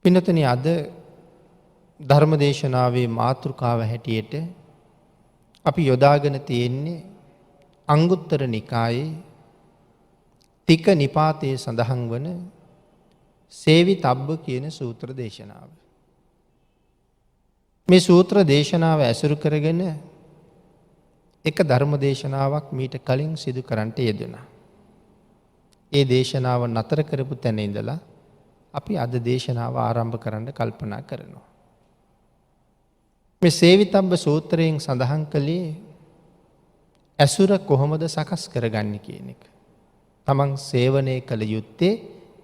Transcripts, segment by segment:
පින්නතුනි අද ධර්මදේශනාවේ මාතෘකාව හැටියට අපි යොදාගෙන තියෙන්නේ අංගුත්තර නිකායේ තික නිපාතයේ සඳහන් වන සේවිතබ්බ කියන සූත්‍ර දේශනාව. මේ සූත්‍ර දේශනාව ඇසුරු කරගෙන එක ධර්ම දේශනාවක් මීට කලින් සිදු කරන්නට යෙදුණා. ඒ දේශනාව නතර කරපු තැන ඉඳලා අපි අද දේශනාව ආරම්භ කරන්න කල්පනා කරනවා. මේ සේවිතබ්බ සූත්‍රයෙන් සඳහන් කළේ ඇසුර කොහොමද සකස් කරගන්නේ කියන එක. තමන් සේවනය කළ යුත්තේ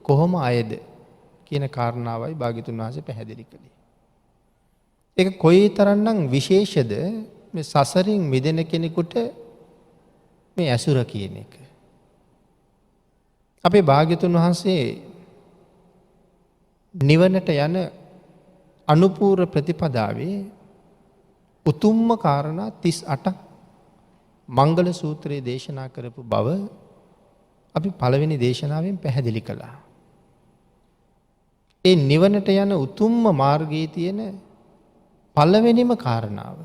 කොහොම අයද කියන කාරණාවයි භාග්‍යතුන් වහන්සේ පැහැදිලි කළේ. ඒක කොයිතරම්නම් විශේෂද මේ සසරින් මිදෙන කෙනෙකුට මේ ඇසුර කියන එක. අපේ භාග්‍යතුන් වහන්සේ නිවනට යන අනුපූර්ව ප්‍රතිපදාවේ උතුම්ම කාරණා 38ක් මංගල සූත්‍රයේ දේශනා කරපු බව අපි පළවෙනි දේශනාවෙන් පැහැදිලි කළා. ඒ නිවනට යන උතුම්ම මාර්ගයේ තියෙන පළවෙනිම කාරණාව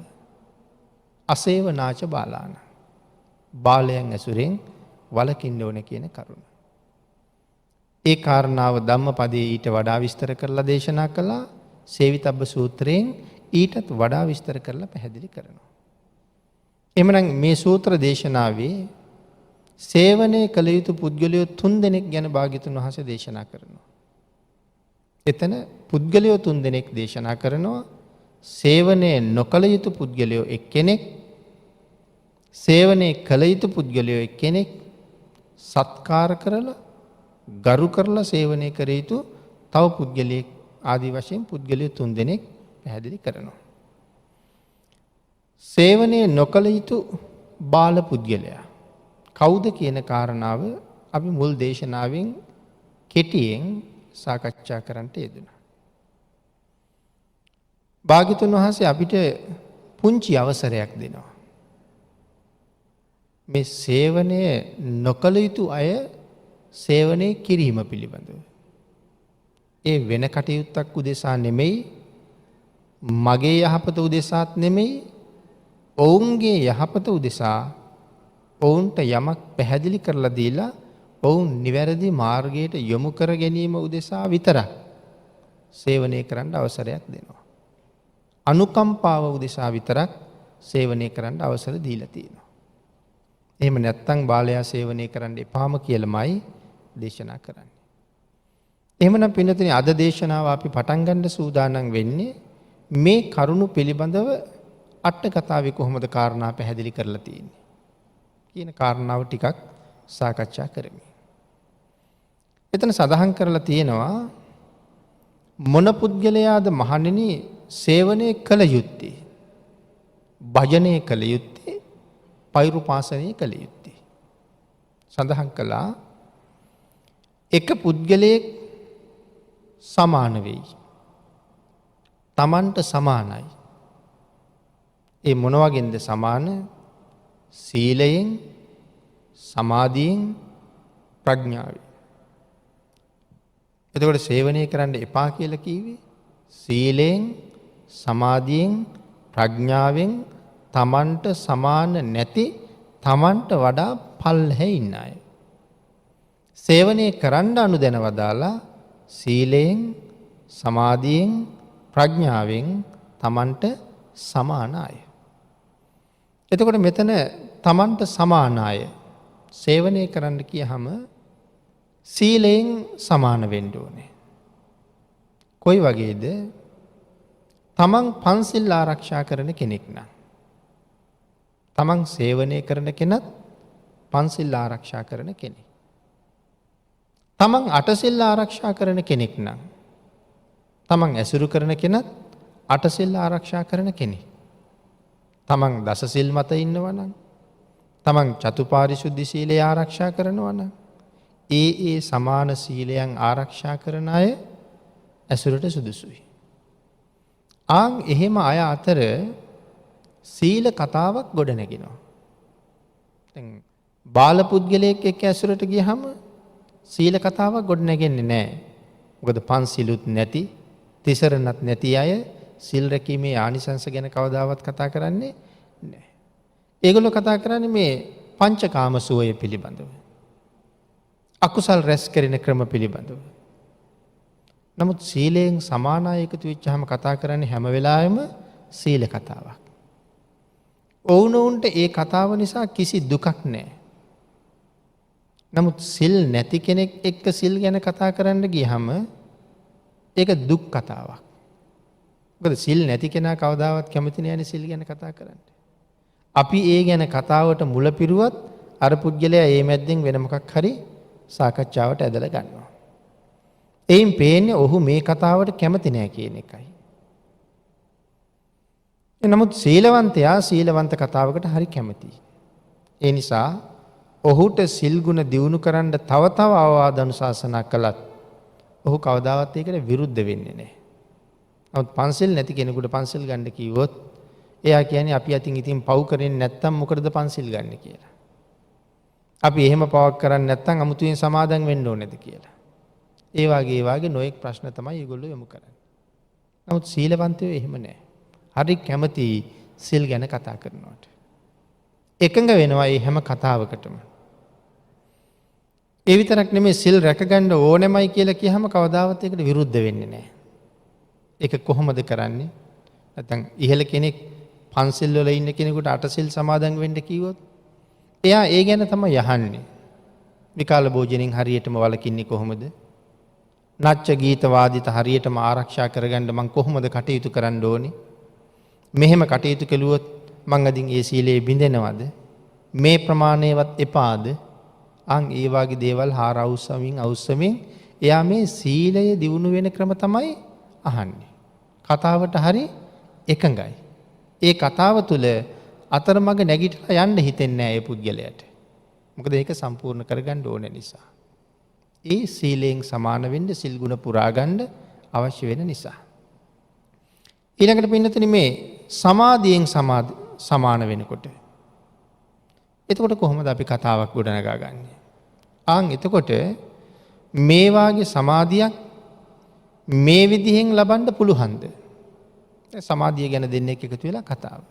අසේවනාච බාලාන. බාලයන් ඇසුරෙන් වළකින්න ඕන කියන කරුණ. ඒ කාරණාව ධම්මපදයේ ඊට වඩා විස්තර කරලා දේශනා කළා. සේවිතබ්බ සූත්‍රයෙන් ඊටත් වඩා විස්තර කරලා පැහැදිලි කරනවා. එhmenan මේ සූත්‍ර දේශනාවේ සේවනයේ කළ යුතු පුද්ගලයෝ 3 දෙනෙක් ගැන භාග්‍යතුන් වහන්සේ දේශනා කරනවා. එතන පුද්ගලයෝ 3 දෙනෙක් දේශනා කරනවා. සේවනයේ නොකළ යුතු පුද්ගලයෝ එක්කෙනෙක්, සේවනයේ කළ යුතු පුද්ගලයෝ එක්කෙනෙක්, සත්කාර කරලා ගරු කරලා සේවනය කර යුතු තව පුද්ගලයෙක් ආදී වශයෙන් පුද්ගලයෝ 3 දෙනෙක් පැහැදිලි කරනවා. සේවනයේ නොකළ යුතු බාල පුද්ගලයා කවුද කියන කාරණාව අපි මුල් දේශනාවෙන් කෙටියෙන් සාකච්ඡා කරන්නට යෙදුණා. භාග්‍යතුන් වහන්සේ අපිට පුංචි අවසරයක් දෙනවා. මේ සේවනය නොකළ යුතු අය සේවනය කිරීම පිළිබඳව. ඒ වෙන කටයුත්තක් උදෙසා නෙමෙයි, මගේ යහපත උදෙසාත් නෙමෙයි, ඔවුන්ගේ යහපත උදෙසා ඔවුන්ට යමක් පැහැදිලි කරලා දීලා ඔවුන් නිවැරදි මාර්ගයට යොමු කර ගැනීම උදෙසා විතරක් සේවනය කරන්න අවසරයක් දෙනවා. අනුකම්පාව උදෙසා විතරක් සේවනය කරන්න අවසර දීලා තියෙනවා. එහෙම නැත්නම් බාලයා සේවනය කරන්න එපාම කියලාමයි දේශනා කරන්නේ. එහෙමනම් පින්නතුනි අද දේශනාව අපි පටන් ගන්න සූදානම් වෙන්නේ මේ කරුණු පිළිබඳව අට කතාවේ කොහොමද කාරණා පැහැදිලි කරලා තියෙන්නේ කියන කාරණාව ටිකක් සාකච්ඡා කරමු. එතන සඳහන් කරලා තියෙනවා මොන පුද්ගලයාද මහණෙනි සේවනය කළ යුත්තේ, භජනය කළ යුත්තේ, පෛරුපාසනය කළ යුත්තේ. සඳහන් කළා එක පුද්ගලයෙක් සමාන වෙයි. තමන්ට සමානයි. ඒ මොන වගේන්ද සමාන? සීලයෙන්, සමාධියෙන්, ප්‍රඥාවෙන්. එතකොට සේවනය කරන්න එපා කියලා කිව්වේ සීලයෙන්, සමාධියෙන්, ප්‍රඥාවෙන් තමන්ට සමාන නැති, තමන්ට වඩා පල්ලෙහි ඉන්න අය. සේවනය කරන්න අනුදැන වදාලා සීලයෙන්, සමාධියෙන්, ප්‍රඥාවෙන් තමන්ට සමාන අය. එතකොට මෙතන තමන්ට සමාන අය සේවනය කරන්න කියහම සීලයෙන් සමාන වෙන්න ඕනේ. කොයි වගේද? තමන් පන්සිල් ආරක්ෂා කරන කෙනෙක් නම් තමන් සේවනය කරන කෙනත් පන්සිල් ආරක්ෂා කරන කෙනෙක්. තමන් අටසිල් ආරක්ෂා කරන කෙනෙක් නම් තමන් ඇසුරු කරන කෙනත් අටසිල් ආරක්ෂා කරන කෙනෙක්. තමන් දසසිල් මත ඉන්නවා නම්, තමන් චතුපාරිශුද්ධ සීලය ආරක්ෂා කරනවා නම්, ඒ සමාන සීලයන් ආරක්ෂා කරන අය ඇසුරට සුදුසුයි. එහෙම අය අතර සීල කතාවක් ගොඩනැගෙනවා. දැන් බාල පුද්ගලයෙක් එක්ක ඇසුරට ගියහම සීල කතාවක් ගොඩනැගෙන්නේ නැහැ. මොකද පන්සිලුත් නැති, තිසරණත් නැති අය සිල් රැකීමේ ආනිසංස ගැන කවදාවත් කතා කරන්නේ නැහැ. ඒගොල්ලෝ කතා කරන්නේ මේ පංචකාම සුවය පිළිබඳව. අකුසල් රැස් කරන ක්‍රම පිළිබඳව. නමුත් සීලයෙන් සමාන අය එකතු වෙච්චාම කතා කරන්නේ හැම වෙලාවෙම සීල කතාවක්. ඔවුනොවුන්ට ඒ කතාව නිසා කිසි දුකක් නැහැ. නමුත් සිල් නැති කෙනෙක් එක්ක සිල් ගැන කතා කරන්න ගියහම ඒක දුක් කතාවක්. මොකද සිල් නැති කෙනා කවදාවත් කැමති නෑනේ සිල් ගැන කතා කරන්න. අපි ඒ ගැන කතාවට මුල පිරුවත් අර පුද්ගලයා ඒ මැද්දෙන් වෙන මොකක් හරි සාකච්ඡාවට ඇදලා ගන්නවා. එයින් පේන්නේ ඔහු මේ කතාවට කැමති නෑ කියන එකයි. නමුත් සීලවන්තයා සීලවන්ත කතාවකට හරි කැමතියි. ඒ නිසා ඔහුට සිල් ගුණ දියුණු කරන්න තව තව අවවාද අනුශාසනා කළත් ඔහු කවදාවත් ඒකට විරුද්ධ වෙන්නේ නැහැ. නමුත් පන්සිල් නැති කෙනෙකුට පන්සිල් ගන්න කිව්වොත් එයා කියන්නේ අපි අතින් ඉතින් පව් කරන්නේ නැත්තම් මොකටද පන්සිල් ගන්න කියලා. අපි එහෙම පවක් කරන්නේ නැත්තම් අමුතුවෙන් සමාදන් වෙන්න ඕනේද කියලා. ඒ වගේ නොඑක් ප්‍රශ්න තමයි ඒගොල්ලෝ යොමු කරන්නේ. නමුත් සීලවන්තයෝ එහෙම නැහැ. හරි කැමති සිල් ගැන කතා කරනවට. එකඟ වෙනවා මේ හැම කතාවකටම. ඒ විතරක් නෙමෙයි සිල් රැකගන්න ඕනෙමයි කියලා කියහම කවදාවත් ඒකට විරුද්ධ වෙන්නේ නැහැ. ඒක කොහොමද කරන්නේ? නැත්නම් ඉහළ කෙනෙක් පන්සිල් වල ඉන්න කෙනෙකුට අටසිල් සමාදන් වෙන්න කිව්වොත් එයා ඒ ගැන තමයි යහන්නේ. විකාල භෝජනෙන් හරියටම වළකින්නේ කොහොමද? නච්ච ගීත වාදිත හරියටම ආරක්ෂා කරගන්න මං කොහොමද කටයුතු කරන්න ඕනේ? මෙහෙම කටයුතු කළුවොත් මං අදින් ඒ සීලේ බිඳෙනවද? මේ ප්‍රමාණයවත් එපාද? අන් ඒ වගේ දේවල් හාර අවුස්සමින් එයා මේ සීලය දියුණු වෙන ක්‍රම තමයි අහන්නේ. කතාවට හරි එකඟයි. ඒ කතාව තුළ අතරමඟ නැගිටලා යන්න හිතෙන්නේ නැහැ ඒ පුද්ගලයාට. මොකද ඒක සම්පූර්ණ කරගන්න ඕන නිසා. ඒ සීලයෙන් සමාන වෙන්න සිල් ගුණ පුරා ගන්න අවශ්‍ය වෙන නිසා. ඊළඟට පින්නතුනි මේ සමාධියෙන් සමාන වෙනකොට එතකොට කොහොමද අපි කතාවක් ගොඩනගා ගන්නේ? එතකොට මේ වාගේ සමාධියක් මේ විදිහෙන් ලබන්න පුළුවන්ද? සමාධිය ගැන දෙන්නෙක් එකතු වෙලා කතාව.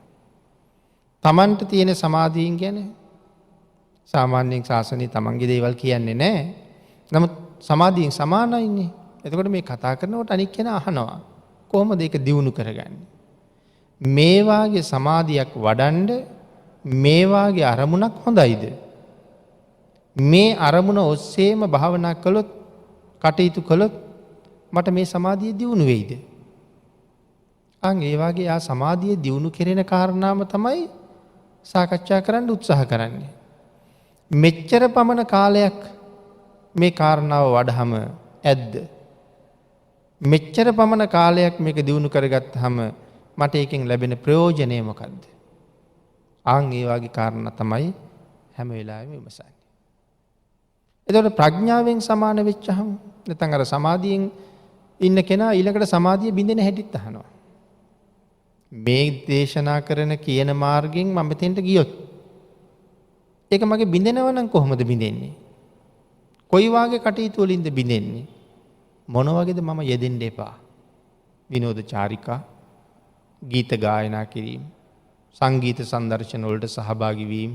තමන්ට තියෙන සමාධියෙන් ගැන සාමාන්‍යයෙන් ශාසනයේ තමන්ගේ දේවල් කියන්නේ නැහැ. නමුත් සමාධියෙන් සමානයිනේ. එතකොට මේ කතා කරනකොට අනික් කෙනා අහනවා කොහොමද ඒක දියුණු කරගන්නේ? මේ වාගේ සමාධියක් වඩන්න මේ වාගේ අරමුණක් හොඳයිද? මේ අරමුණ ඔස්සේම භාවනා කළොත් කටයුතු කළොත් මට මේ සමාධිය දියුණු වෙයිද? ඒ වගේ සමාධිය දියුණු කෙරෙන කාරණාම තමයි සාකච්ඡා කරන්න උත්සාහ කරන්නේ. මෙච්චර පමණ කාලයක් මේ කාරණාව වඩහම ඇද්ද? මෙච්චර පමණ කාලයක් මේක දියුණු කරගත්තාම මට ඒකෙන් ලැබෙන ප්‍රයෝජනය මොකද්ද? ඒ වගේ කාරණා තමයි හැම වෙලාවෙම විමසන්නේ. එතකොට ප්‍රඥාවෙන් සමාන වෙච්චහම නැත්නම් අර සමාධියෙන් ඉන්න කෙනා ඊළඟට සමාධිය බින්දෙන හැටිත් අහනවා. මේ දේශනා කරන කියන මාර්ගයෙන් මම මෙතෙන්ට ගියොත් ඒක මගේ බින්දෙනව නම් කොහොමද බින්දෙන්නේ? කොයි වාගේ කටයුතු වලින්ද බින්දෙන්නේ? මොන වගේද මම යෙදෙන්න එපා? විනෝද චාරිකා, ගීත ගායනා කිරීම, සංගීත සංදර්ශන වලට සහභාගී වීම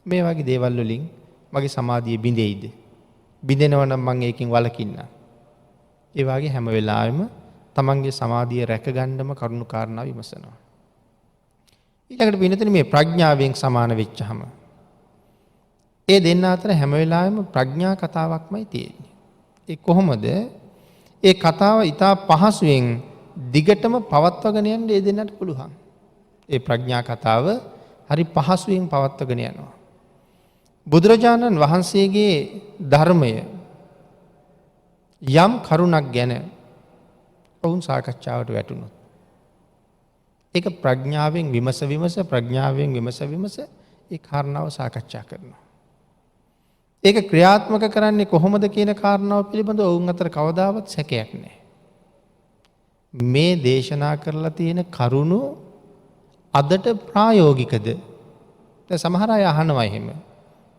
මේ වගේ දේවල් වලින් මගේ සමාධිය බිඳෙයිද? බිඳෙනව නම් මම ඒකෙන් වළකින්න. ඒ වගේ හැම වෙලාවෙම තමන්ගේ සමාධිය රැකගන්නම කරුණු කාරණා විමසනවා. ඊළඟට වෙනතන මේ ප්‍රඥාවෙන් සමාන වෙච්චහම ඒ දෙන්න අතර හැම වෙලාවෙම ප්‍රඥා කතාවක්මයි තියෙන්නේ. ඒ කොහොමද? ඒ කතාව ඊටා පහසුවෙන් දිගටම පවත්වාගෙන යන්න ඒ දෙන්නට පුළුවන්. ඒ ප්‍රඥා කතාව හරි පහසුවෙන් පවත්වාගෙන යනවා. බුදුරජාණන් වහන්සේගේ ධර්මය යම් කරුණක් ගැන ඔවුන් සාකච්ඡාවට වැටුණොත් ඒක ප්‍රඥාවෙන් විමස ඒ කාරණාව සාකච්ඡා කරනවා. ඒක ක්‍රියාත්මක කරන්නේ කොහොමද කියන කාරණාව පිළිබඳව ඔවුන් අතර කවදාවත් සැකයක් නැහැ. මේ දේශනා කරලා තියෙන කරුණු අදට ප්‍රායෝගිකද? දැන් සමහර අය අහනවා එහෙම.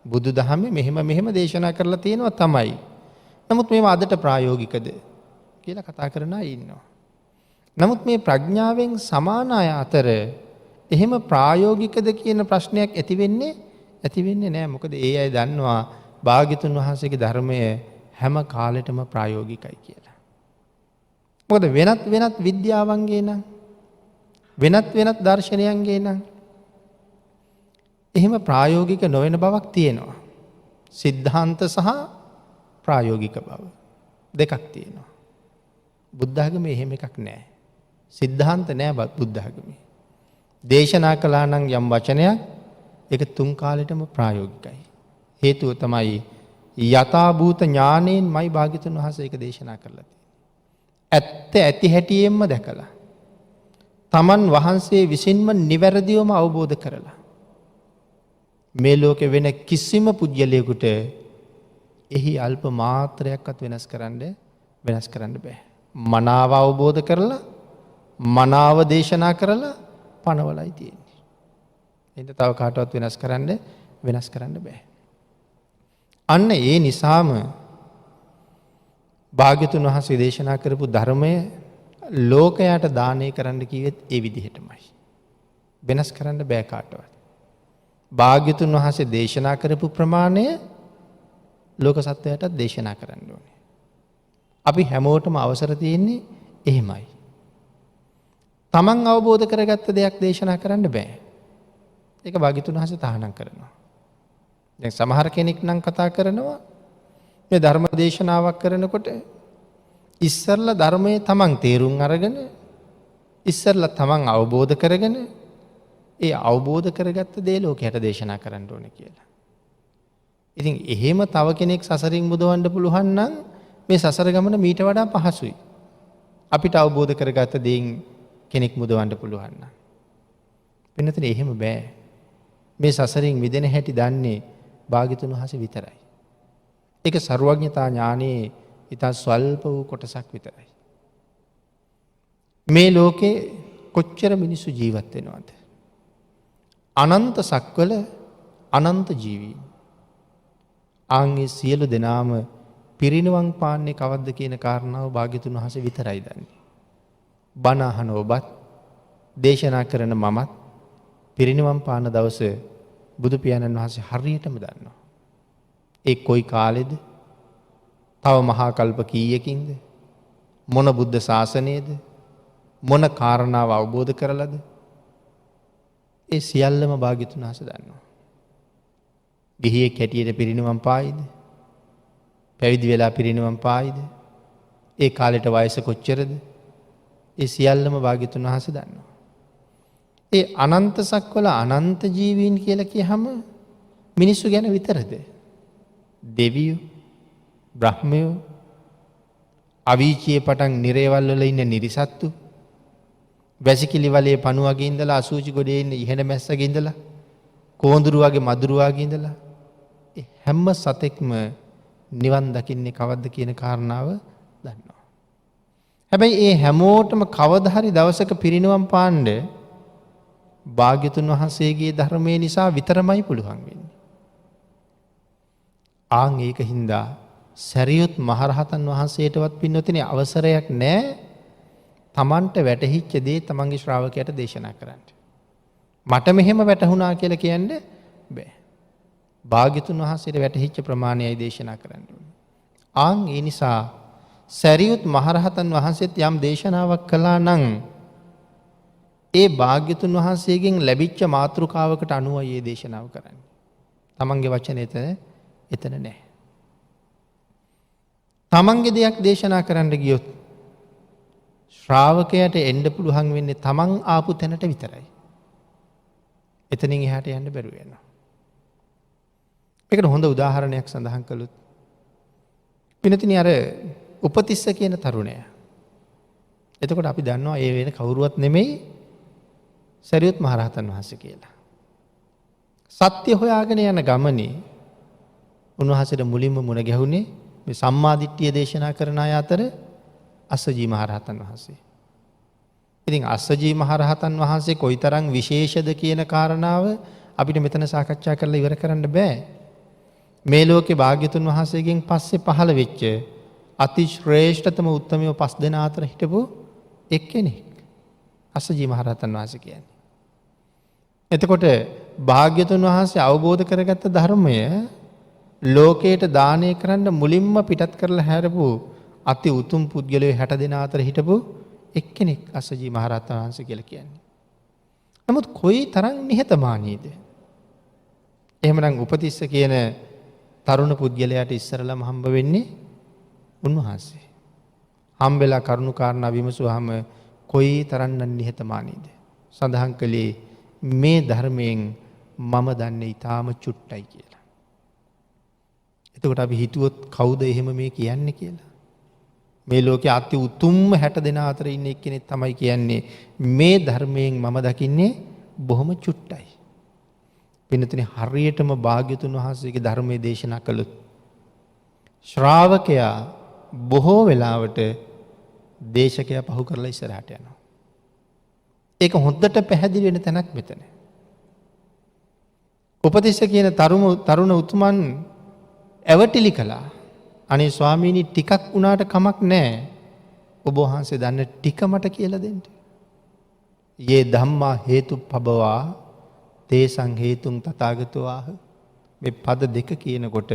බුදුදහමේ මෙහෙම දේශනා කරලා තියෙනවා තමයි. නමුත් මේවා අදට ප්‍රායෝගිකද කියලා කතා කරන අය ඉන්නවා. නමුත් මේ ප්‍රඥාවෙන් සමාන අය අතර එහෙම ප්‍රායෝගිකද කියන ප්‍රශ්නයක් ඇති වෙන්නේ නැහැ. මොකද ඒ අය දන්නවා භාග්‍යතුන් වහන්සේගේ ධර්මය හැම කාලෙටම ප්‍රායෝගිකයි කියලා. මොකද වෙනත් විද්‍යාවන්ගේ නම් වෙනත් දර්ශනයන්ගේ නම් එහෙම ප්‍රායෝගික නොවන බවක් තියෙනවා. සිද්ධාන්ත සහ ප්‍රායෝගික බව දෙකක් තියෙනවා. බුද්ධ ආගමේ එහෙම එකක් නැහැ. සිද්ධාන්ත නැහැ බුද්ධ ආගමේ. දේශනා කළා නම් යම් වචනයක් ඒක තුන් කාලෙටම ප්‍රායෝගිකයි. හේතුව තමයි යථාභූත ඥාණයෙන්මයි භාග්‍යතුන් වහන්සේ ඒක දේශනා කරලා තියෙන්නේ. ඇත්ත ඇති හැටියෙන්ම දැකලා තමන් වහන්සේ විසින්ම නිවැරදිවම අවබෝධ කරලා මේ ලෝකේ වෙන කිසිම පුජ්‍යලයකට එහි අල්ප මාත්‍රයක්වත් වෙනස් කරන්න බෑ. මනාව අවබෝධ කරලා මනාව දේශනා කරලා පනවලයි තියෙන්නේ. එහෙනම් තව කාටවත් වෙනස් කරන්න බෑ. අන්න ඒ නිසාම භාග්‍යතුන් වහන්සේ දේශනා කරපු ධර්මය ලෝකයට දානය කරන්න කිව්වෙත් ඒ විදිහටමයි. වෙනස් කරන්න බෑ කාටවත්. භාග්‍යතුන් වහන්සේ දේශනා කරපු ප්‍රමාණය ලෝක සත්වයාටත් දේශනා කරන්න ඕනේ. අපි හැමෝටම අවසර තියෙන්නේ එහෙමයි. තමන් අවබෝධ කරගත්ත දෙයක් දේශනා කරන්න බෑ. ඒක භාග්‍යතුන් වහන්සේ තහනම් කරනවා. දැන් සමහර කෙනෙක් නම් කතා කරනවා මේ ධර්ම දේශනාවක් කරනකොට ඉස්සරලා ධර්මයේ තමන් තේරුම් අරගෙන ඉස්සරලා තමන් අවබෝධ කරගෙන ඒ අවබෝධ කරගත්ත දේ ලෝකයට දේශනා කරන්න ඕනේ කියලා. ඉතින් එහෙම තව කෙනෙක් සසරින් මුදවන්න පුළුවන් නම් මේ සසර ගමන මීට වඩා පහසුයි. අපිට අවබෝධ කරගත්ත දේෙන් කෙනෙක් මුදවන්න පුළුවන් නම්. වෙනතන එහෙම බෑ. මේ සසරින් මිදෙන හැටි දන්නේ භාග්‍යතුන් වහන්සේ විතරයි. ඒක ਸਰවඥතා ඥානයේ ඉතා ස්වල්ප වූ කොටසක් විතරයි. මේ ලෝකේ කොච්චර මිනිස්සු ජීවත් වෙනවද? අනන්ත සක්වල අනන්ත ජීවීන්. ආන්ගේ සියලු දෙනාම පිරිනිවන් පාන්නේ කවද්ද කියන කාරණාව භාග්‍යතුන් වහන්සේ විතරයි දන්නේ. බණ අහන ඔබත් දේශනා කරන මමත් පිරිනිවන් පාන දවස බුදු පියාණන් වහන්සේ හරියටම දන්නවා. ඒ කොයි කාලෙද? තව මහා කල්ප කීයකින්ද? මොන බුද්ධ ශාසනයේද? මොන කාරණාව අවබෝධ කරලාද? ඒ සියල්ලම භාග්‍යතුන් වහන්සේ දන්නවා. ගිහියෙක් හැටියට පිරිනිවන් පායිද? පැවිදි වෙලා පිරිනිවන් පායිද? ඒ කාලෙට වයස කොච්චරද? ඒ සියල්ලම භාග්‍යතුන් වහන්සේ දන්නවා. ඒ අනන්ත සක්වල අනන්ත ජීවීන් කියලා කියහම මිනිස්සු ගැන විතරද? දෙවියෝ, බ්‍රහ්මයෝ, අවීචියේ පටන් නිරේවල් වල ඉන්න නිරිසත්තු, වැසිකිලි වලේ පණුවගේ ඉඳලා අසූචි ගොඩේ ඉන්න ඉහෙන මැස්සගේ ඉඳලා කෝඳුරු වගේ මදුරු වගේ ඉඳලා හැම සතෙක්ම නිවන් දකින්නේ කවද්ද කියන කාරණාව දන්නවා. හැබැයි ඒ හැමෝටම කවදා හරි දවසක පිරිනිවන් පාන්න භාග්‍යතුන් වහන්සේගේ ධර්මයේ නිසා විතරමයි පුළුවන් වෙන්නේ. ආන් ඒක හින්දා සරියුත් මහරහතන් වහන්සේටවත් පින්නොතිනේ අවසරයක් නැහැ තමන්ට වැටහිච්ච දේ තමන්ගේ ශ්‍රාවකයට දේශනා කරන්න. මට මෙහෙම වැටහුණා කියලා කියන්න බෑ. භාග්‍යතුන් වහන්සේට වැටහිච්ච ප්‍රමාණයයි දේශනා කරන්න ඕනේ. ආන් ඒ නිසා සරියුත් මහරහතන් වහන්සේත් යම් දේශනාවක් කළා නම් ඒ භාග්‍යතුන් වහන්සේගෙන් ලැබිච්ච මාතෘකාවකට අනුවයි මේ දේශනාව කරන්නේ. තමන්ගේ වචන එතන නැහැ. තමන්ගේ දෙයක් දේශනා කරන්න ගියොත් ශ්‍රාවකයට එන්න පුළුවන් වෙන්නේ තමන් ආපු තැනට විතරයි. එතනින් එහාට යන්න බැරුව යනවා. ඒකට හොඳ උදාහරණයක් සඳහන් කළොත් පිනතිනි අර උපතිස්ස කියන තරුණයා. එතකොට අපි දන්නවා ඒ වෙන කවුරුවත් නෙමෙයි සරියුත් මහරහතන් වහන්සේ කියලා. සත්‍ය හොයාගෙන යන ගමනේ උන්වහන්සේට මුලින්ම මුණ ගැහුනේ මේ සම්මාදිට්ඨිය දේශනා කරන අය අතර අස්සජී මහරහතන් වහන්සේ. ඉතින් අස්සජී මහරහතන් වහන්සේ කොයිතරම් විශේෂද කියන කාරණාව අපිට මෙතන සාකච්ඡා කරලා ඉවර කරන්න බෑ. මේ ලෝකේ භාග්‍යතුන් වහන්සේගෙන් පස්සේ පහළ වෙච්ච අති ශ්‍රේෂ්ඨතම උත්තමයෝ 5 දෙනා අතර හිටපු එක්කෙනෙක්. අස්සජී මහරහතන් වහන්සේ කියන්නේ. එතකොට භාග්‍යතුන් වහන්සේ අවබෝධ කරගත්ත ධර්මය ලෝකයට දානය කරන්න මුලින්ම පිටත් කරලා හැරපු අති උතුම් පුද්ගලයෝ 60 දෙනා අතර හිටපු එක්කෙනෙක් අස්සජී මහරහතන් වහන්සේ කියලා කියන්නේ. නමුත් කොයි තරම් නිහතමානීද? එහෙමනම් උපතිස්ස කියන තරුණ පුද්ගලයාට ඉස්සරලම හම්බ වෙන්නේ උන්වහන්සේ. හම්බෙලා කරුණු කාරණා විමසුවාම කොයි තරම්නම් නිහතමානීද? සඳහන් කළේ මේ ධර්මයෙන් මම දන්නේ ඊටාම චුට්ටයි කියලා. එතකොට අපි හිතුවොත් කවුද එහෙම මේ කියන්නේ කියලා? මේ ලෝකයේ අති උතුම්ම 60 දෙනා අතර ඉන්න එක්කෙනෙක් තමයි කියන්නේ මේ ධර්මයෙන් මම දකින්නේ බොහොම චුට්ටයි. පින්නතුනේ හරියටම භාග්‍යතුන් වහන්සේගේ ධර්මයේ දේශනා කළොත් ශ්‍රාවකයා බොහෝ වෙලාවට දේශකයා පහු කරලා ඉස්සරහට යනවා. ඒක හොද්දට පැහැදිලි වෙන තැනක් මෙතන. උපතිස්ස කියන තරුණ උතුමන් ඇවටිලි කළා. අනේ ස්වාමීනි ටිකක් උනාට කමක් නැහැ. ඔබ වහන්සේ දන්න ටික මට කියලා දෙන්න. යේ ධම්මා හේතුප්පබවා තේසං හේතුං තථාගතෝ ආහ. මේ පද දෙක කියනකොට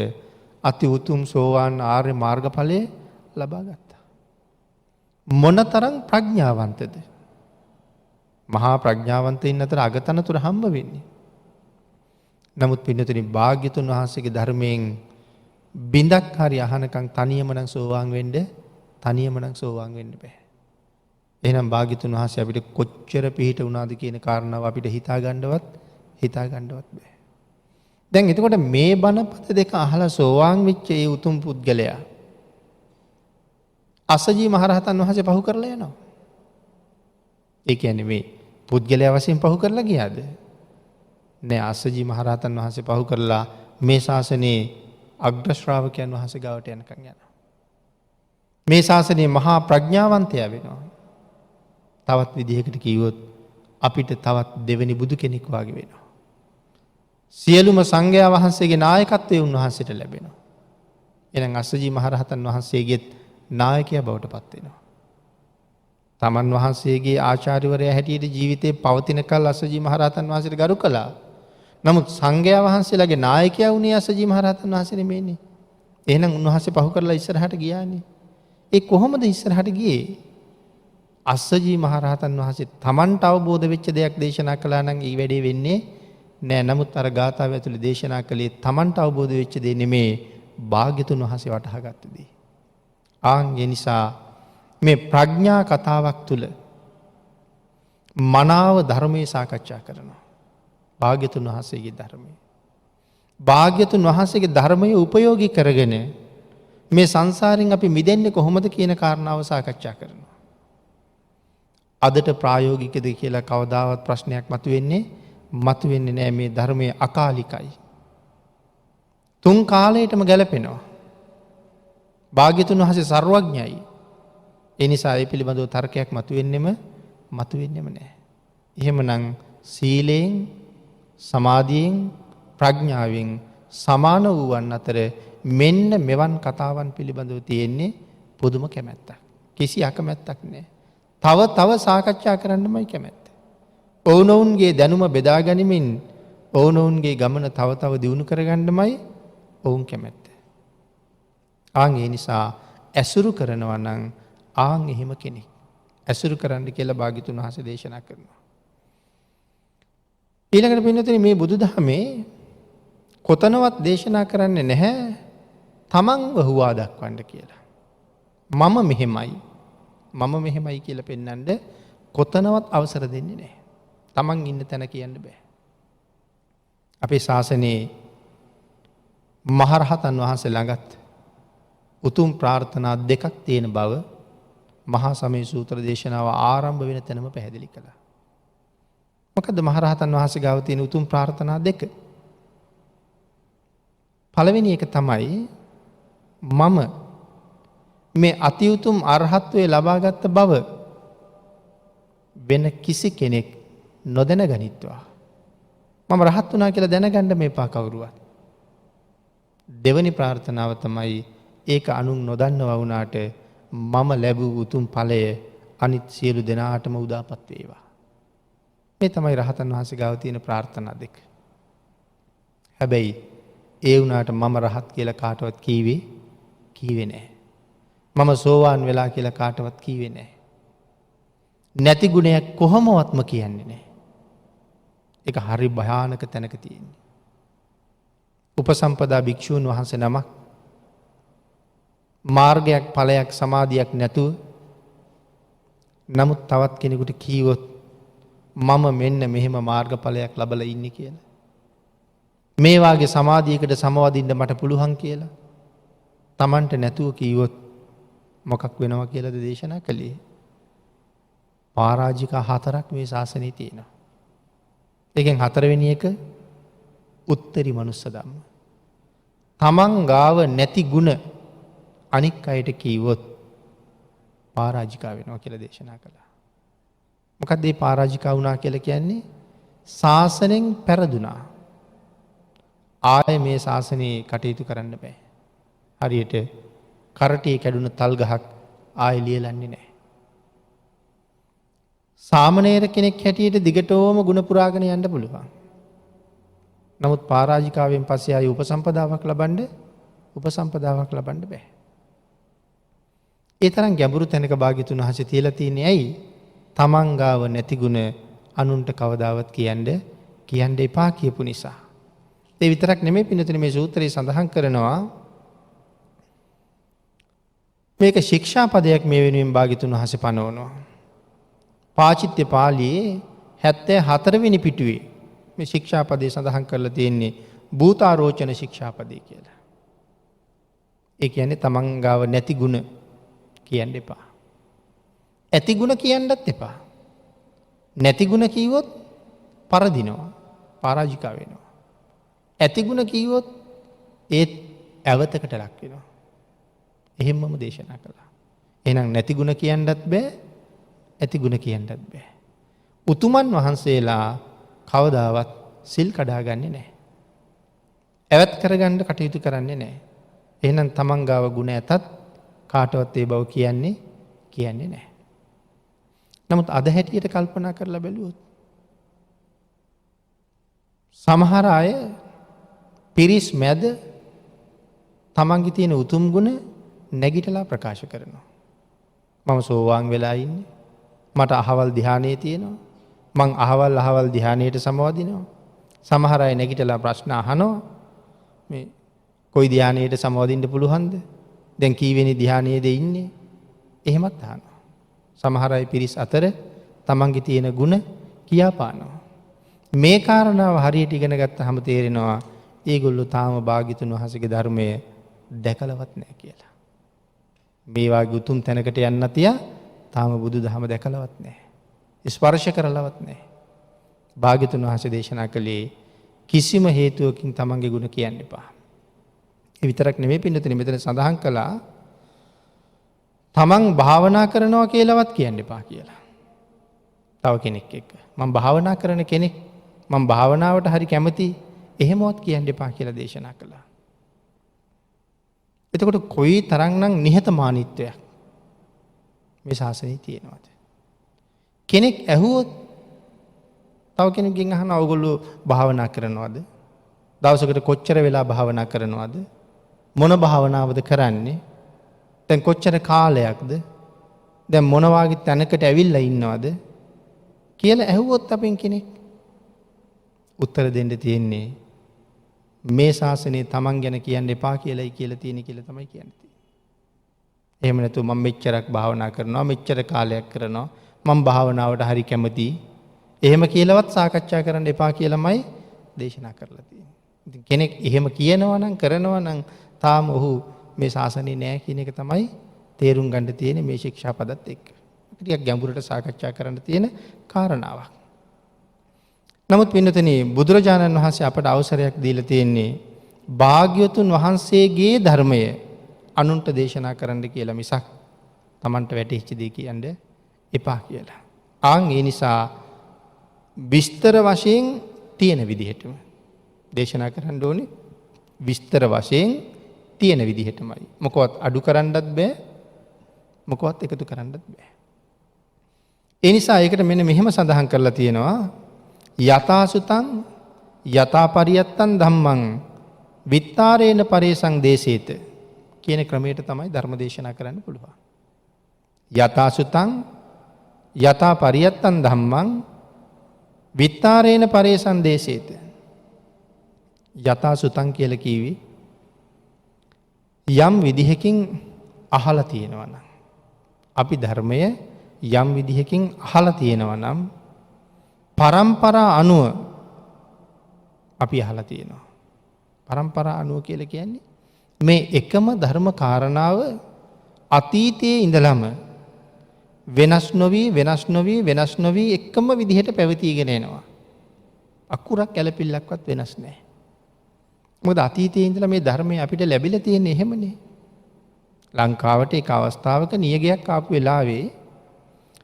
අති උතුම් සෝවාන් ආර්ය මාර්ගඵලයේ ලබා ගත්තා. මොනතරම් ප්‍රඥාවන්තද? මහා ප්‍රඥාවන්තයින් අතර අගතනතුර හම්බ වෙන්නේ. නමුත් පින්නතුනි භාග්‍යතුන් වහන්සේගේ ධර්මයෙන් බින්දක් හරි අහනකම් තනියම නම් සෝවාන් වෙන්න බෑ. එහෙනම් භාග්‍යතුන් වහන්සේ අපිට කොච්චර පිහිට වුණාද කියන කාරණාව අපිට හිතා ගන්නවත් බෑ. දැන් එතකොට මේ බණපද දෙක අහලා සෝවාන් වෙච්ච ඒ උතුම් පුද්ගලයා අස්සජී මහරහතන් වහන්සේ පහු කරලා යනවා. ඒ කියන්නේ මේ පුද්ගලයා වශයෙන් පහු කරලා ගියාද? නෑ, අස්සජී මහරහතන් වහන්සේ පහු කරලා මේ ශාසනයේ අග්‍ර ශ්‍රාවකයන් වහන්සේ ගාවට යනකම් යනවා. මේ ශාසනයේ මහා ප්‍රඥාවන්තයා වෙනවා. තවත් විදිහකට කිව්වොත් අපිට තවත් දෙවෙනි බුදු කෙනෙක් වගේ වෙනවා. සියලුම සංඝයා වහන්සේගේ නායකත්වය උන්වහන්සේට ලැබෙනවා. එහෙනම් අස්සජී මහරහතන් වහන්සේගෙත් නායකයා බවට පත් වෙනවා. තමන් වහන්සේගේ ආචාර්යවරයා හැටියට ජීවිතේ පවතින කල් අස්සජී මහරහතන් වහන්සේට ගරු කළා. නමුත් සංඝයා වහන්සේලාගේ නායකයා වුණේ අස්සජී මහරහතන් වහන්සේ නෙමෙයිනේ. එහෙනම් උන්වහන්සේ පහු කරලා ඉස්සරහට ගියානේ. ඒ කොහොමද ඉස්සරහට ගියේ? අස්සජී මහරහතන් වහන්සේ තමන්ට අවබෝධ වෙච්ච දෙයක් දේශනා කළා නම් ඊ වැඩේ වෙන්නේ නෑ. නමුත් අර ගාථාව ඇතුලේ දේශනා කළේ තමන්ට අවබෝධ වෙච්ච දේ නෙමේ, භාග්‍යතුන් වහන්සේ වටහාගත්ත දේ. ඒ නිසා මේ ප්‍රඥා කතාවක් තුල මනාව ධර්මයේ සාකච්ඡා කරනවා. භාග්‍යතුන් වහන්සේගේ ධර්මය. භාග්‍යතුන් වහන්සේගේ ධර්මය උපයෝගී කරගෙන මේ සංසාරයෙන් අපි මිදෙන්නේ කොහොමද කියන කාරණාව සාකච්ඡා කරනවා. අදට ප්‍රායෝගිකද කියලා කවදාවත් ප්‍රශ්නයක් මතුවෙන්නේ නෑ. මේ ධර්මයේ අකාලිකයි. තුන් කාලයටම ගැලපෙනවා. භාග්‍යතුන් වහන්සේ සර්වඥයි. ඒ නිසා ඒ පිළිබඳව තර්කයක් මතුවෙන්නෙම නෑ. එහෙමනම් සීලයෙන්, සමාධියෙන්, ප්‍රඥාවෙන් සමාන වූවන් අතර මෙන්න මෙවන් කතාවන් පිළිබඳව තියෙන්නේ පුදුම කැමැත්තක්. කිසි අකමැත්තක් නෑ. තව සාකච්ඡා කරන්නමයි කැමැත්ත. ඔවුනොවුන්ගේ දැනුම බෙදා ගනිමින් ඔවුනොවුන්ගේ ගමන තව දියුණු කරගන්නමයි ඔවුන් කැමැත්ත. ඒ නිසා ඇසුරු කරනවා නම් එහෙම කෙනෙක් ඇසුරු කරන්න කියලා භාග්‍යතුන් වහන්සේ දේශනා කරනවා. ඊළඟට පින්නතුනි මේ බුදුදහමේ කොතනවත් දේශනා කරන්නේ නැහැ තමන්ව හුවා දක්වන්න කියලා. මම මෙහෙමයි කියලා පෙන්වන්න කොතනවත් අවසර දෙන්නේ නැහැ. තමන් ඉන්න තැන කියන්න බෑ. අපේ ශාසනයේ මහරහතන් වහන්සේ ළඟත් උතුම් ප්‍රාර්ථනා දෙකක් තියෙන බව මහා සමය සූත්‍ර දේශනාව ආරම්භ වෙන තැනම පැහැදිලි කළා. මොකද මහරහතන් වහන්සේ ගාව තියෙන උතුම් ප්‍රාර්ථනා දෙක. පළවෙනි එක තමයි මම මේ අති උතුම් අරහත්වයේ ලබාගත් බව වෙන කිසි කෙනෙක් නොදැන ගනිත්වා. මම රහත් වුණා කියලා දැනගන්න මේපා කවුරුවත්. දෙවැනි ප්‍රාර්ථනාව තමයි ඒක අනුන් නොදන්නවා වුණාට මම ලැබූ උතුම් ඵලය අනිත් සියලු දෙනාටම උදාපත් වේවා. මේ තමයි රහතන් වහන්සේ ගාව තියෙන ප්‍රාර්ථනා දෙක. හැබැයි ඒ වුණාට මම රහත් කියලා කාටවත් කීවේ නැහැ. මම සෝවාන් වෙලා කියලා කාටවත් කීවේ නැහැ. නැති ගුණයක් කොහොමවත්ම කියන්නේ නැහැ. ඒක හරි භයානක තැනක තියෙන්නේ. උපසම්පදා භික්ෂූන් වහන්සේ නමක් මාර්ගයක් ඵලයක් සමාධියක් නැතුව නමුත් තවත් කෙනෙකුට කීවොත් මම මෙන්න මෙහෙම මාර්ගඵලයක් ලබලා ඉන්නේ කියලා. මේ වාගේ සමාධියකට සමවදින්න මට පුළුවන් කියලා. Tamanට නැතුව කීවොත් මොකක් වෙනවා කියලාද දේශනා කළේ? පරාජිකා 4ක් මේ ශාසනයේ තියෙනවා. ඒකෙන් 4වෙනි එක උත්තරී මනුස්ස ධම්ම. තමන් ගාව නැති ಗುಣ අනික් අයට කීවොත් පරාජිකා වෙනවා කියලා දේශනා කළා. මොකක්ද මේ පරාජිකා වුණා කියලා කියන්නේ? ශාසනයෙන් පෙරදුනා. ආයේ මේ ශාසනයේ කටයුතු කරන්න බෑ. හරියට කරටියේ කැඩුන තල් ගහක් ආයේ ලියලන්නේ නැහැ. සාමණේර කෙනෙක් හැටියට දිගටම ගුණ පුරාගෙන යන්න පුළුවන්. නමුත් පරාජිකාවෙන් පස්සේ ආයේ උපසම්පදාවක් ලබන්න බෑ. ඒ තරම් ගැඹුරු තැනක භාග්‍යතුන් වහන්සේ තියලා තියෙන්නේ ඇයි? තමන් ගාව නැති ගුණ අනුන්ට කවදාවත් කියන්න එපා කියපු නිසා. ඒ විතරක් නෙමෙයි පින්නතුනි මේ සූත්‍රයේ සඳහන් කරනවා මේක ශික්ෂාපදයක් මේ වෙනුවෙන් භාග්‍යතුන් වහන්සේ පනවනවා. පාචිත්‍ය පාළියේ 74 වෙනි පිටුවේ මේ ශික්ෂාපදේ සඳහන් කරලා තියෙන්නේ භූතාරෝචන ශික්ෂාපදේ කියලා. ඒ කියන්නේ තමන් ගාව නැති ගුණ කියන්න එපා. ඇති ගුණ කියන්නත් එපා. නැති ගුණ කීවොත් පරදිනවා. පරාජිකා වෙනවා. ඇති ගුණ කීවොත් ඒත් ඇවතකට ලක් වෙනවා. එහෙම්මම දේශනා කළා. එහෙනම් නැති ගුණ කියන්නත් බෑ. ඇති ගුණ කියන්නත් බෑ. උතුමන් වහන්සේලා කවදාවත් සිල් කඩාගන්නේ නැහැ. ඇවත් කරගන්න කටයුතු කරන්නේ නැහැ. එහෙනම් තමන් ගාව ගුණ ඇතත් කාටවත් ඒ බව කියන්නේ නැහැ. නමුත් අද හැටියට කල්පනා කරලා බැලුවොත් සමහර අය පිරිස් මැද තමන්ගේ තියෙන උතුම් ගුණ නැගිටලා ප්‍රකාශ කරනවා. මම සෝවාන් වෙලා ඉන්නේ. මට අහවල් ධානයේ තියෙනවා. මං අහවල් ධානයට සමවදිනවා. සමහර අය නැගිටලා ප්‍රශ්න අහනවා. මේ කොයි ධානයට සමවදින්න පුළුවන්ද? දැන් කීවෙනි ධානයේද ඉන්නේ? එහෙමත් අහනවා. සමහර අය පිරිස් අතර තමන්ගේ තියෙන ಗುಣ කියාපානවා. මේ කාරණාව හරියට ඉගෙන ගත්තාම තේරෙනවා ඒගොල්ලෝ තාම භාග්‍යතුන් වහන්සේගේ ධර්මය දැකලවත් නැහැ කියලා. මේ වාගේ උතුම් තැනකට යන්න තියා තාම බුදුදහම දැකලවත් නැහැ. ස්පර්ශ කරලවත් නැහැ. භාග්‍යතුන් වහන්සේ දේශනා කළේ කිසිම හේතුවකින් තමන්ගේ ගුණ කියන්න එපා. ඒ විතරක් නෙමෙයි පින්නතුනි මෙතන සඳහන් කළා තමන් භාවනා කරනවා කියලාවත් කියන්න එපා කියලා. තව කෙනෙක් එක්ක මම භාවනා කරන කෙනෙක් මම භාවනාවට හරි කැමති එහෙමවත් කියන්න එපා කියලා දේශනා කළා. එතකොට කොයි තරම්නම් නිහතමානීත්වයක් මේ ශාසනයේ තියෙනවද? කෙනෙක් ඇහුවොත් තව කෙනෙක්ගෙන් අහනවා ඔයගොල්ලෝ භාවනා කරනවද? දවසකට කොච්චර වෙලා භාවනා කරනවද? මොන භාවනාවද කරන්නේ? දැන් කොච්චර කාලයක්ද? දැන් මොන වාගේ තැනකට ඇවිල්ලා ඉන්නවද කියලා ඇහුවොත් අපෙන් කෙනෙක් උත්තර දෙන්න තියෙන්නේ මේ ශාසනයේ තමන් ගැන කියන්න එපා කියලායි කියලා තියෙන කියලා තමයි කියන්නේ. එහෙම නැතුව මම මෙච්චරක් භාවනා කරනවා මෙච්චර කාලයක් කරනවා මම භාවනාවට හරි කැමතියි. එහෙම කියලාවත් සාකච්ඡා කරන්න එපා කියලාමයි දේශනා කරලා තියෙන්නේ. ඉතින් කෙනෙක් එහෙම කියනවා නම් කරනවා නම් තාම ඔහු මේ ශාසනයේ නෑ කියන එක තමයි තේරුම් ගන්න තියෙන්නේ මේ ශික්ෂාපදත් එක්ක. ටිකක් ගැඹුරට සාකච්ඡා කරන්න තියෙන කාරණාවක්. නමුත් පින්නතනේ බුදුරජාණන් වහන්සේ අපට අවසරයක් දීලා තියෙන්නේ භාග්‍යවතුන් වහන්සේගේ ධර්මය අනුන්ට දේශනා කරන්න කියලා මිසක් Tamanට වැටහිච්ච දේ කියන්න එපා කියලා. ඒ නිසා විස්තර වශයෙන් තියෙන විදිහටම දේශනා කරන්න ඕනේ. විස්තර වශයෙන් තියෙන විදිහටමයි. මොකවත් අඩු කරන්නත් බෑ. මොකවත් එකතු කරන්නත් බෑ. ඒ නිසා ඒකට මෙන්න මෙහෙම සඳහන් කරලා තියෙනවා යථාසුතං යථා පරියත්තං ධම්මං විත්තාරේන පරේසං දේශේත කියන ක්‍රමයට තමයි ධර්ම දේශනා කරන්න පුළුවන්. යථාසුතං යථා පරියත්තං ධම්මං විත්තාරේන පරේසං දේශේත. යථාසුතං කියලා කිව්වේ යම් විදිහකින් අහලා තියෙනවා නම් අපි ධර්මය යම් විදිහකින් අහලා තියෙනවා නම් පරම්පරා අනුව අපි අහලා තියෙනවා. පරම්පරා අනුව කියලා කියන්නේ මේ එකම ධර්ම කාරණාව අතීතයේ ඉඳලම වෙනස් නොවි එකම විදිහට පැවතීගෙන එනවා. අකුරක් කැලපිල්ලක්වත් වෙනස් නැහැ. මොකද අතීතයේ ඉඳලා මේ ධර්මය අපිට ලැබිලා තියෙන්නේ එහෙමනේ. ලංකාවට එක අවස්ථාවක නියගයක් ආපු වෙලාවේ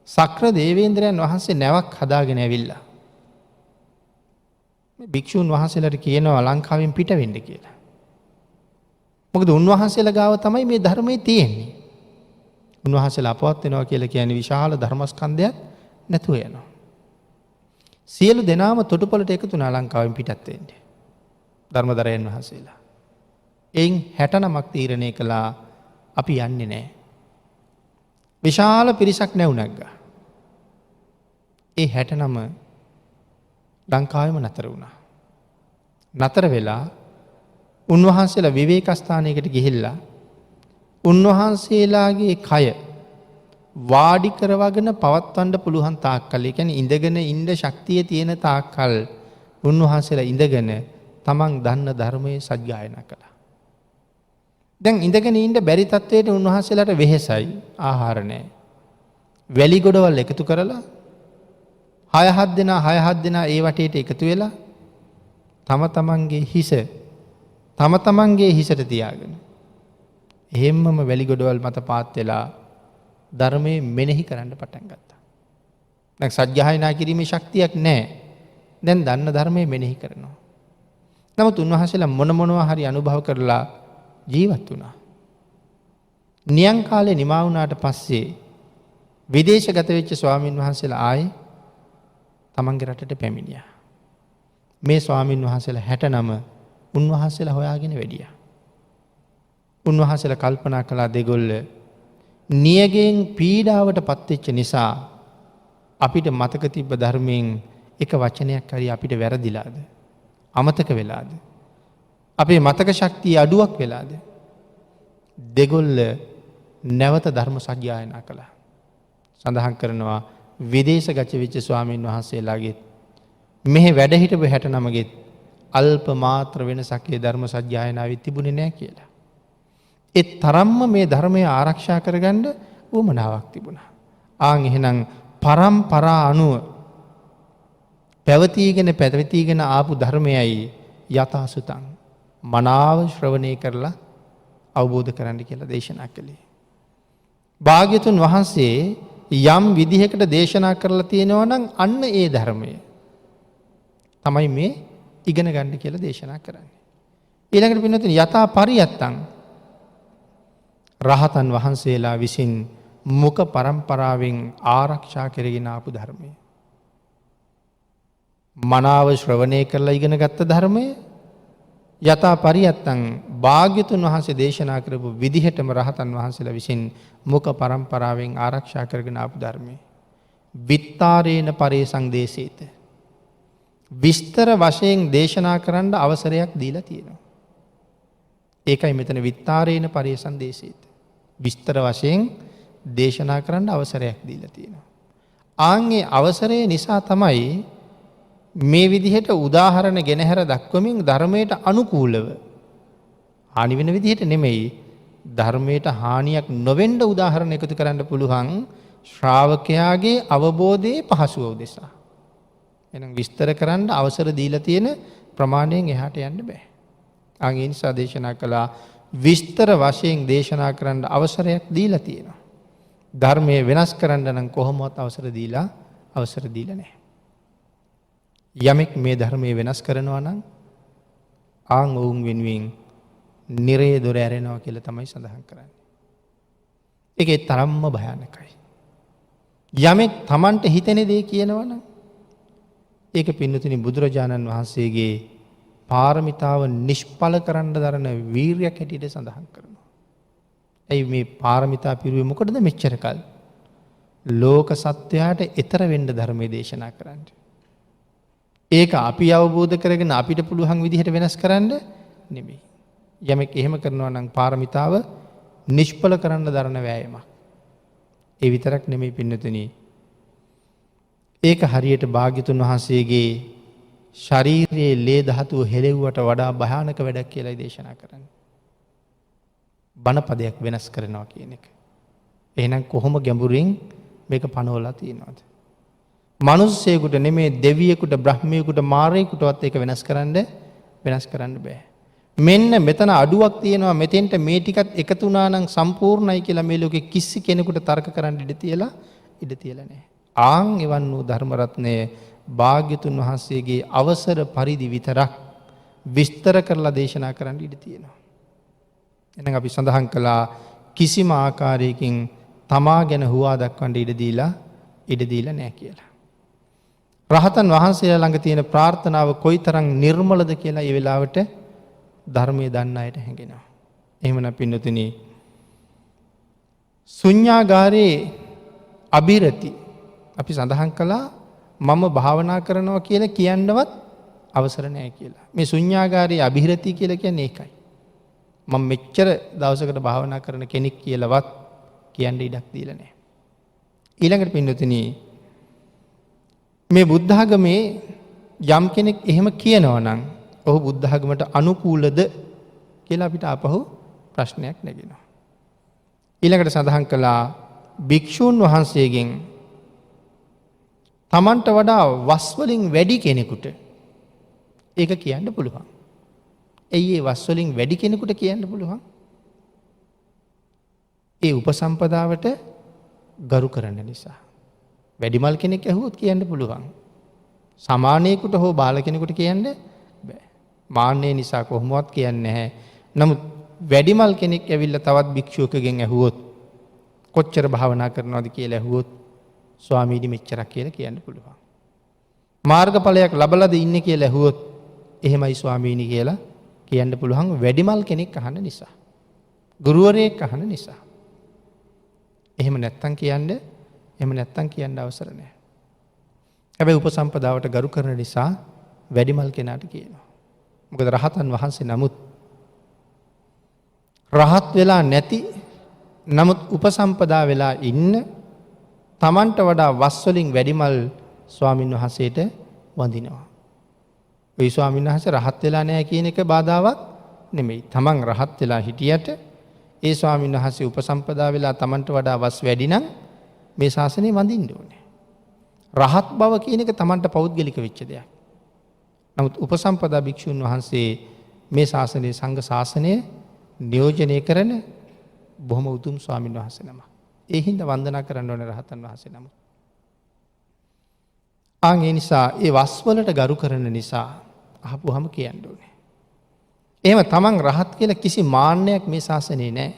සක්‍ර දේවේන්ද්‍රයන් වහන්සේ නැවක් හදාගෙන ඇවිල්ලා මේ භික්ෂුන් වහන්සේලාට කියනවා ලංකාවෙන් පිට වෙන්න කියලා. මොකද උන්වහන්සේලා ගාව තමයි මේ ධර්මයේ තියෙන්නේ. උන්වහන්සේලා අපවත් වෙනවා කියලා කියන්නේ විශාල ධර්මස්කන්ධයක් නැතුව යනවා. සියලු දෙනාම තොටුපළට එකතු වුණා ලංකාවෙන් පිටත් වෙන්න. ධර්මදරයන් වහන්සේලා. එයින් 69ක් තීරණය කළා අපි යන්නේ නැහැ. විශාල පිරිසක් නැවුණක්ගා. ඒ 69 ලංකාවෙම නතර වුණා. නතර වෙලා උන්වහන්සේලා විවේක ස්ථානයකට ගිහිල්ලා උන්වහන්සේලාගේ කය වාඩි කරවගෙන පවත්වන්න පුළුවන් තාක්කල්, ඒ කියන්නේ ඉඳගෙන ඉන්න ශක්තිය තියෙන තාක්කල් උන්වහන්සේලා ඉඳගෙන තමන් දන්න ධර්මයේ සජ්ජායනා කළා. දැන් ඉඳගෙන ඉන්න බැරි තත්වයට උන්වහන්සේලාට වෙහෙසයි, ආහාර නැහැ. වැලි ගොඩවල් එකතු කරලා 6-7 දෙනා ඒ වටේට එකතු වෙලා තම තමන්ගේ හිසට තියාගෙන එහෙම්මම වැලි ගොඩවල් මත පාත් වෙලා ධර්මයේ මෙනෙහි කරන්න පටන් ගත්තා. දැන් සජ්ජායනා කිරීමේ ශක්තියක් නැහැ. දැන් දන්න ධර්මයේ මෙනෙහි කරනවා. නමුත් උන්වහන්සේලා මොනවා හරි අනුභව කරලා ජීවත් වුණා. නියං කාලේ නිමා වුණාට පස්සේ විදේශගත වෙච්ච ස්වාමින් වහන්සේලා ආයේ තමන්ගේ රටට පැමිණියා. මේ ස්වාමින් වහන්සේලා 69 උන්වහන්සේලා හොයාගෙන වැඩියා. උන්වහන්සේලා කල්පනා කළා දෙගොල්ල නියගෙන් පීඩාවට පත්වෙච්ච නිසා අපිට මතක තිබ්බ ධර්මයෙන් එක වචනයක් හරි අපිට වැරදිලාද? අමතක වෙලාද? අපේ මතක ශක්තිය අඩුවක් වෙලාද? දෙගොල්ල නැවත ධර්ම සජ්ජායනා කළා. සඳහන් කරනවා විදේශගත වෙච්ච ස්වාමීන් වහන්සේලාගේ මෙහි වැඩ හිටපු 69ගෙත් අල්ප මාත්‍ර වෙනසක් ඒ ධර්ම සජ්ජායනාවේ තිබුණේ නැහැ කියලා. ඒ තරම්ම මේ ධර්මය ආරක්ෂා කරගන්න උවමනාවක් තිබුණා. ආන් එහෙනම් පරම්පරා අනුව පැවතීගෙන ආපු ධර්මයයි යථාසුතං මනාව ශ්‍රවණය කරලා අවබෝධ කරගන්න කියලා දේශනා කළේ. භාග්‍යතුන් වහන්සේ යම් විදිහකට දේශනා කරලා තියෙනවා නම් අන්න ඒ ධර්මය තමයි මේ ඉගෙන ගන්න කියලා දේශනා කරන්නේ. ඊළඟට පින්නතුනි යථා පරියත්තං රහතන් වහන්සේලා විසින් මුඛ පරම්පරාවෙන් ආරක්ෂා කරගෙන ආපු ධර්මය. මනාව ශ්‍රවණය කරලා ඉගෙන ගත්ත ධර්මය යථා පරියත්තං භාග්‍යතුන් වහන්සේ දේශනා කරපු විදිහටම රහතන් වහන්සේලා විසින් මුඛ පරම්පරාවෙන් ආරක්ෂා කරගෙන ආපු ධර්මය. විත්තාරේන පරේසං දේශේත. විස්තර වශයෙන් දේශනා කරන්න අවසරයක් දීලා තියෙනවා. ඒකයි මෙතන විත්තාරේන පරේසං දේශේත. විස්තර වශයෙන් දේශනා කරන්න අවසරයක් දීලා තියෙනවා. ආන්ගේ අවසරය නිසා තමයි මේ විදිහට උදාහරණ ගෙනහැර දක්වමින් ධර්මයට අනුකූලව හානි වෙන විදිහට නෙමෙයි ධර්මයට හානියක් නොවෙන්න උදාහරණ එකතු කරන්න පුළුවන් ශ්‍රාවකයාගේ අවබෝධයේ පහසුව උදෙසා. එහෙනම් විස්තර කරන්න අවසර දීලා තියෙන ප්‍රමාණයෙන් එහාට යන්න බෑ. ඒ නිසා දේශනා කළා විස්තර වශයෙන් දේශනා කරන්න අවසරයක් දීලා තියෙනවා. ධර්මයේ වෙනස් කරන්න නම් කොහොමවත් අවසර දීලා නැහැ. යමෙක් මේ ධර්මයේ වෙනස් කරනවා නම් ආන් ඔවුන් වෙනුවෙන් නිරේ දොර ඇරෙනවා කියලා තමයි සඳහන් කරන්නේ. ඒකේ තරම්ම භයානකයි. යමෙක් Tamanට හිතෙන දේ කියනවා නම් ඒක පින්නතුනි බුදුරජාණන් වහන්සේගේ පාරමිතාව නිෂ්ඵල කරන්න දරන වීරියක් හැටියට සඳහන් කරනවා. ඇයි මේ පාරමිතා පිරුවේ මොකටද මෙච්චර කල්? ලෝක සත්වයාට ඈතර වෙන්න ධර්මයේ දේශනා කරන්න. ඒක අපි අවබෝධ කරගෙන අපිට පුළුවන් විදිහට වෙනස් කරන්න නෙමෙයි. යමෙක් එහෙම කරනවා නම් පාරමිතාව නිෂ්ඵල කරන්න දරන වෑයමක්. ඒ විතරක් නෙමෙයි පින්නතුනි. ඒක හරියට භාග්‍යතුන් වහන්සේගේ ශරීරයේ ලේ ධාතුව හෙලෙව්වට වඩා භයානක වැඩක් කියලා දේශනා කරන්නේ. බණපදයක් වෙනස් කරනවා කියන එක. එහෙනම් කොහොම ගැඹුරින් මේක පනවලා තියෙනවද? මිනිස්සෙකුට නෙමෙයි දෙවියෙකුට, බ්‍රහ්මයෙකුට, මාරයෙකුටවත් ඒක වෙනස් කරන්න බෑ. මෙන්න මෙතන අඩුවක් තියෙනවා, මෙතෙන්ට මේ ටිකත් එකතු වුණා නම් සම්පූර්ණයි කියලා මේ ලෝකෙ කිසි කෙනෙකුට තර්ක කරන්න ඉඩ තියලා නැහැ. ආන් එවන් වූ ධර්ම රත්නය භාග්‍යතුන් වහන්සේගේ අවසර පරිදි විතරක් විස්තර කරලා දේශනා කරන්න ඉඩ තියෙනවා. එහෙනම් අපි සඳහන් කළා කිසිම ආකාරයකින් තමා ගැන හුවා දක්වන්න ඉඩ දීලා නැහැ කියලා. රහතන් වහන්සේලා ළඟ තියෙන ප්‍රාර්ථනාව කොයිතරම් නිර්මලද කියලා ඒ වෙලාවට ධර්මයේ දන්න අයට හැඟෙනවා. එහෙමනම් පින්නතුනි ශුන්‍යාගාරේ අබිරති අපි සඳහන් කළා මම භාවනා කරනවා කියලා කියන්නවත් අවසර නැහැ කියලා. මේ ශුන්‍යාගාරයේ අබිරති කියලා කියන්නේ ඒකයි. මම මෙච්චර දවසකට භාවනා කරන කෙනෙක් කියලාවත් කියන්න ඉඩක් දීලා නැහැ. ඊළඟට පින්නතුනි මේ බුද්ධ ආගමේ යම් කෙනෙක් එහෙම කියනවා නම් ඔහු බුද්ධ ආගමට අනුකූලද කියලා අපිට ආපහු ප්‍රශ්නයක් නැගෙනවා. ඊළඟට සඳහන් කළා භික්ෂූන් වහන්සේගෙන් තමන්ට වඩා වස් වලින් වැඩි කෙනෙකුට ඒක කියන්න පුළුවන්. ඇයි ඒ වස් වලින් වැඩි කෙනෙකුට කියන්න පුළුවන්? ඒ උපසම්පදාවට ගරු කරන නිසා. වැඩිමල් කෙනෙක් ඇහුවොත් කියන්න පුළුවන්. සමානයෙකුට හෝ බාල කෙනෙකුට කියන්න බෑ. මාන්නය නිසා කොහොමවත් කියන්නේ නැහැ. නමුත් වැඩිමල් කෙනෙක් ඇවිල්ලා තවත් භික්ෂුවකගෙන් ඇහුවොත් කොච්චර භාවනා කරනවද කියලා ඇහුවොත් ස්වාමීනි මෙච්චරක් කියලා කියන්න පුළුවන්. මාර්ගඵලයක් ලබලාද ඉන්නේ කියලා ඇහුවොත් එහෙමයි ස්වාමීනි කියලා කියන්න පුළුවන් වැඩිමල් කෙනෙක් අහන නිසා. ගුරුවරයෙක් අහන නිසා. එහෙම නැත්තම් කියන්න අවසර නැහැ. හැබැයි උපසම්පදාවට ගරු කරන නිසා වැඩිමල් කෙනාට කියනවා. මොකද රහතන් වහන්සේ නමුත් රහත් වෙලා නැති නමුත් උපසම්පදා වෙලා ඉන්න තමන්ට වඩා වස් වලින් වැඩිමල් ස්වාමින් වහන්සේට වඳිනවා. ඒ ස්වාමින් වහන්සේ රහත් වෙලා නැහැ කියන එක බාධාවක් නෙමෙයි. තමන් රහත් වෙලා හිටියට ඒ ස්වාමින් වහන්සේ උපසම්පදා වෙලා තමන්ට වඩා වස් වැඩි නම් මේ ශාසනය වඳින්න ඕනේ. රහත් බව කියන එක තමන්ට පෞද්ගලික වෙච්ච දෙයක්. නමුත් උපසම්පදා භික්ෂුන් වහන්සේ මේ ශාසනයේ සංඝ ශාසනය නියෝජනය කරන බොහොම උතුම් ස්වාමින් වහන්සේ නම. ඒ හින්දා වන්දනා කරන්න ඕනේ රහතන් වහන්සේ නම. ඒ නිසා ඒ වස් වලට ගරු කරන නිසා අහපුවහම කියන්න ඕනේ. එහෙම තමන් රහත් කියලා කිසි මාන්නයක් මේ ශාසනයේ නැහැ.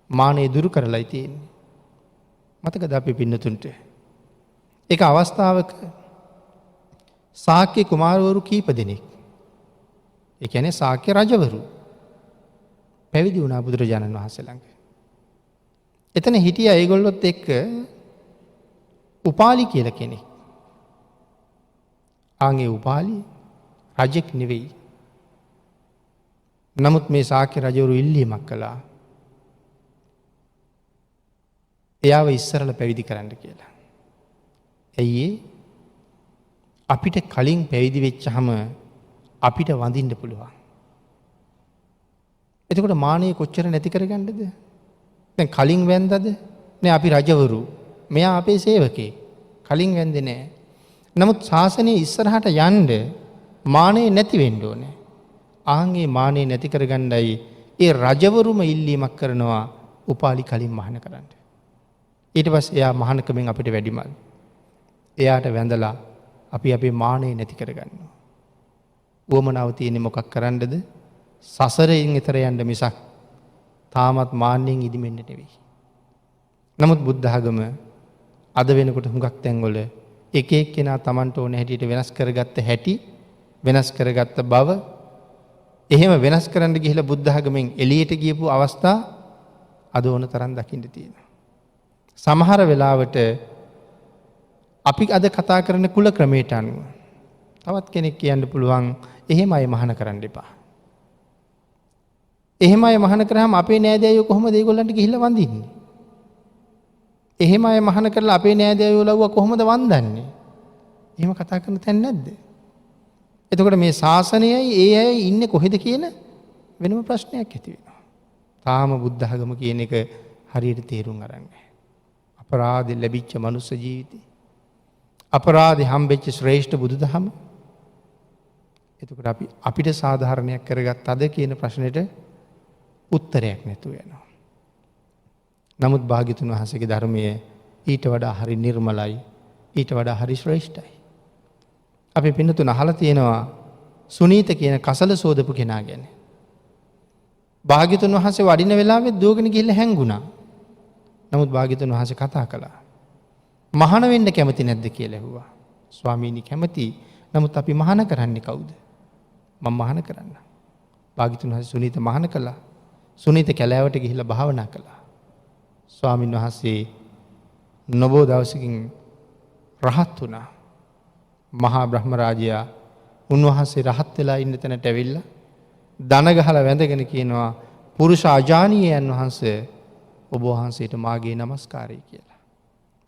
මානෙ දුරු කරලායි තියෙන්නේ. මතකද අපි පින්නතුන්ට? ඒක අවස්ථාවක ශාක්‍ය කුමාරවරු කීප දෙනෙක්. ඒ කියන්නේ ශාක්‍ය රජවරු පැවිදි වුණා බුදුරජාණන් වහන්සේ ළඟ. එතන හිටියා ඒගොල්ලොත් එක්ක උපාලි කියලා කෙනෙක්. ආන්ගේ උපාලි රජෙක් නෙවෙයි. නමුත් මේ ශාක්‍ය රජවරු ඉල්ලීමක් කළා. එයාව ඉස්සරලා පැවිදි කරන්න කියලා. ඇයි අපිට කලින් පැවිදි වෙච්චහම අපිට වඳින්න පුළුවන්. එතකොට මානෙ කොච්චර නැති කරගන්නද? දැන් කලින් වැන්දද? නේ අපි රජවරු. මෙයා අපේ සේවකේ. කලින් වැන්දේ නැහැ. නමුත් ශාසනයේ ඉස්සරහට යන්න මානෙ නැති වෙන්න ඕනේ. ආන්ගේ මානෙ නැති කරගන්නයි ඒ රජවරුම ඉල්ලීමක් කරනවා උපාලි කලින් මහාන කරන්න. ඊට පස්සේ එයා මහානකමෙන් අපිට වැඩිමල්. එයාට වැඳලා අපි අපේ මානෙ නැති කරගන්නවා. උවමනාව තියෙන්නේ මොකක් කරන්නද? සසරෙන් එතර යන්න මිසක් තාමත් මාන්නෙන් ඉදිමෙන්න නෙවෙයි. නමුත් බුද්ධ ආගම අද වෙනකොට හුඟක් තැන්වල එක එක්කෙනා Tamanට ඕන හැටියට වෙනස් කරගත්ත හැටි, වෙනස් කරගත්ත බව, එහෙම වෙනස් කරන්න ගිහිලා බුද්ධ ධර්මයෙන් එළියට ගියපු අවස්ථා අද ඕන තරම් දකින්න තියෙනවා. සමහර වෙලාවට අපි අද කතා කරන කුල ක්‍රමයට අනුව තවත් කෙනෙක් කියන්න පුළුවන් එහෙම අය මහාන කරන්න එපා. එහෙම අය මහාන කරාම අපේ නෑදෑයෝ කොහොමද ඒගොල්ලන්ට ගිහිල්ලා වඳින්නේ? එහෙම අය මහාන කරලා අපේ නෑදෑයෝ ලව්වා කොහොමද වන්දන්නේ? එහෙම කතා කරන තැන නැද්ද? එතකොට මේ ශාසනයයි ඒ අය ඉන්නේ කොහෙද කියන වෙනම ප්‍රශ්නයක් ඇති වෙනවා. තාම බුද්ධ ධර්ම කියන එක හරියට තේරුම් අරන් නැහැ. අපරාධ ලැබිච්ච මනුස්ස ජීවිතේ, අපරාධේ හම්බෙච්ච ශ්‍රේෂ්ඨ බුදුදහම. එතකොට අපිට සාධාරණයක් කරගත් අද කියන ප්‍රශ්නෙට උත්තරයක් නැතුව යනවා. නමුත් භාග්‍යතුන් වහන්සේගේ ධර්මයේ ඊට වඩා හරි නිර්මලයි, ඊට වඩා හරි ශ්‍රේෂ්ඨයි. අපි පින්නතුන් අහලා තියෙනවා සුනීත කියන කසල සෝදපු කෙනා ගැන. භාග්‍යතුන් වහන්සේ වඩින වෙලාවෙත් දුවගෙන ගිහිල්ලා හැංගුණා. නමුත් භාග්‍යතුන් වහන්සේ කතා කළා. මහාන වෙන්න කැමති නැද්ද කියලා ඇහුවා. ස්වාමීනි කැමති. නමුත් අපි මහාන කරන්නේ කවුද? මම මහාන කරන්න. භාග්‍යතුන් වහන්සේ සුනීත මහාන කළා. සුනීත කැලෑවට ගිහිල්ලා භාවනා කළා. ස්වාමීන් වහන්සේ නොබෝ දවසකින් රහත් වුණා. මහා බ්‍රහ්ම රාජයා උන්වහන්සේ රහත් වෙලා ඉන්න තැනට ඇවිල්ලා දන ගහලා වැඳගෙන කියනවා පුරුෂ අජානීයයන් වහන්සේ ඔබ වහන්සේට මාගේ নমස්කාරය කියලා.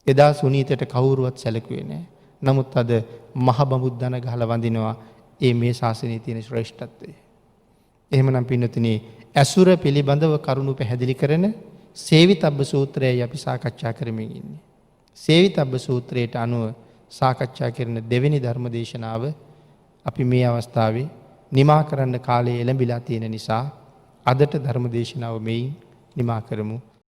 එදා සුනීතට කවුරුවත් සැලකුවේ නැහැ. නමුත් අද මහ බඹුත් දන ගහලා වඳිනවා මේ ශාසනයේ තියෙන ශ්‍රේෂ්ඨත්වය. එහෙමනම් පින්නතුනි ඇසුර පිළිබඳව කරුණු පැහැදිලි කරන සේවිතබ්බ සූත්‍රයයි අපි සාකච්ඡා කරමින් ඉන්නේ. සේවිතබ්බ සූත්‍රයට අනුව සාකච්ඡා කරන දෙවෙනි ධර්ම දේශනාව අපි මේ අවස්ථාවේ නිමා කරන්න කාලය එළඹිලා තියෙන නිසා අදට ධර්ම දේශනාව මෙයින් නිමා කරමු.